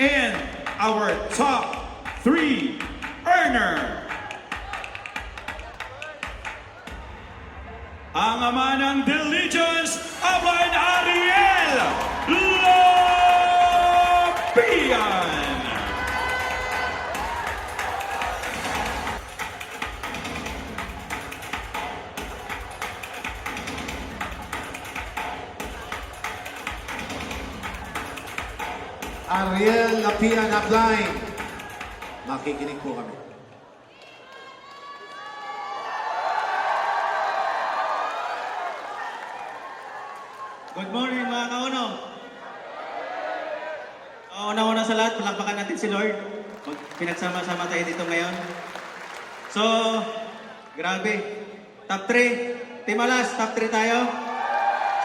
And our top 3 earner, ang ama ng Diligence Upline, Ariel Lopian. Ariel Lapian Upline. Makikinig po kami. Good morning mga kauno. Una-una sa lahat, palakpakan natin si Lord. Pinagsama-sama tayo dito ngayon. So, grabe. Top 3. Team Alas, top 3 tayo.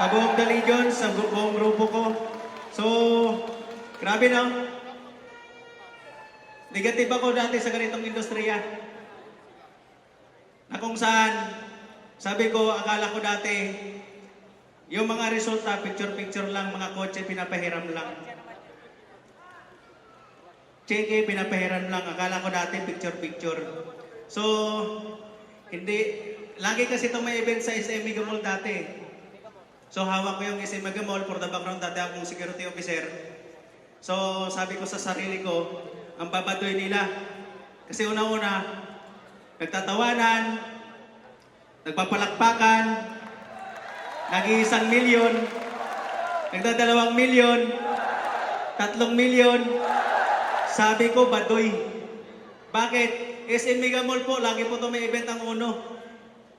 Sa buong The Legion, sa buong grupo ko. So, grabe no? Negative ako dati sa ganitong industriya. Na kung saan, sabi ko, akala ko dati, yung mga resulta, picture-picture lang, mga kotse, pinapahiram lang. Cheque, pinapahiram lang. Akala ko dati, picture-picture. So, hindi, lagi kasi itong may event sa SM Mega Mall dati. So, hawak ko yung SM Mega Mall for the background, dati akong security officer. So, sabi ko sa sarili ko, ang babadoy nila. Kasi una-una, nagtatawanan, nagpapalakpakan, nag-1 milyon, nagda2 milyon, 3 milyon. Sabi ko, badoy. Bakit? SM Mega Mall po, lagi po ito may event ang uno.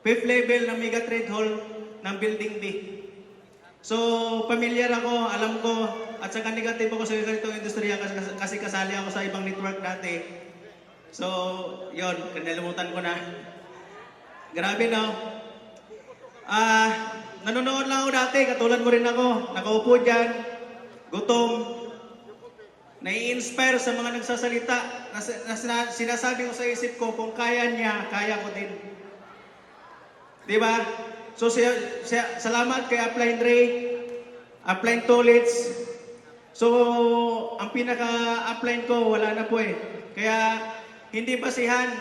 5th level ng Mega Trade Hall ng Building D. So, pamilyar ako, alam ko, at saka negative ako sa ganitong industriya kasi kasali ako sa ibang network dati. So, yon, kanalimutan ko na. Grabe no? Nanonood lang ako dati, katulad mo rin ako. Nakaupo dyan, gutom, nai-inspire sa mga nagsasalita na sinasabi ko sa isip ko, kung kaya niya, kaya ko din. Diba? So, salamat kay Upline Ray, Upline Toilets. So, ang pinaka-upline ko, wala na po eh. Kaya, hindi basihan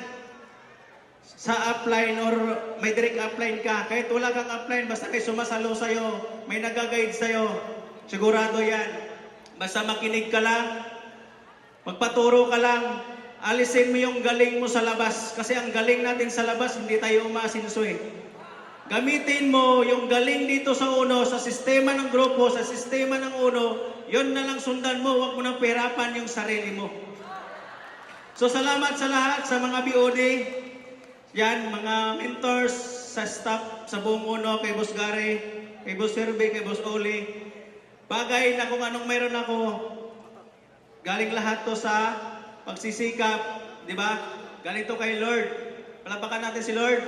sa upline or may direct upline ka. Kahit wala kang upline, basta may sumasalo sa'yo, may nag-guide sa'yo, sigurado yan. Basta makinig ka lang, magpaturo ka lang, alisin mo yung galing mo sa labas. Kasi ang galing natin sa labas, hindi tayo umasinso eh. Gamitin mo yung galing dito sa uno, sa sistema ng grupo, sa sistema ng uno, yon na lang sundan mo, huwag mo nang perapan yung sarili mo. So salamat sa lahat, sa mga BOD, yan, mga mentors, sa staff, sa buong uno, kay Boss Gary, kay Boss Herbe, kay Boss Oli. Bagay na kung anong mayroon ako, galing lahat to sa pagsisikap, di ba? Galing to kay Lord. Palapakan natin si Lord.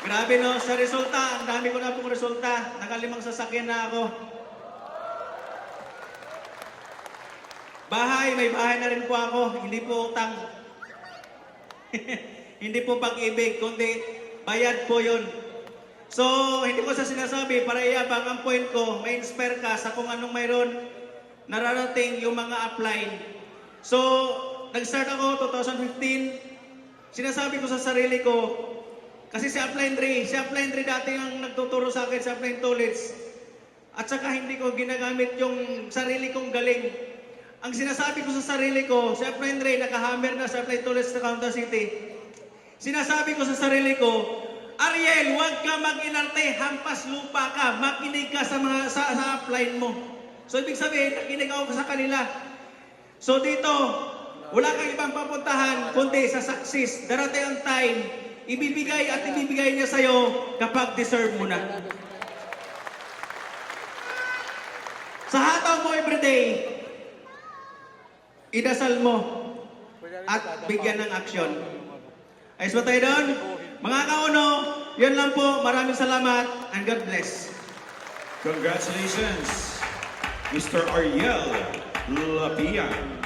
Grabe no, sa resulta, ang dami ko na pong resulta. Nakalimang sasakyan na ako. Bahay, may bahay na rin po ako. Hindi po utang. Hindi po pag-ibig, kundi bayad po yun. So, hindi ko sa sinasabi, para iyabang ang point ko, may inspire ka sa kung anong mayroon nararating yung mga upline. So, nag-start ako 2015. Sinasabi ko sa sarili ko, kasi si Upline Ray dati ang nagtuturo sa akin sa Upline Toilets. At saka hindi ko ginagamit yung sarili kong galing. Ang sinasabi ko sa sarili ko, si Upline Ray nakahammer na sa Upline Toilets sa Kaunta City. Sinasabi ko sa sarili ko, Ariel, huwag ka mag-inarte, hampas lupa ka, makinig ka sa mga sa upline mo. So ibig sabihin, nakinig ako sa kanila. So dito, wala kang ibang papuntahan, kundi sa success. Darating ang time, ibibigay at ibibigay niya sa'yo kapag deserve mo na. Sa hataw mo everyday, idasal mo at bigyan ng aksyon. Ayos ba tayo doon? Mga kauno, yun lang po. Maraming salamat and God bless. Congratulations, Mr. Ariel Lapian.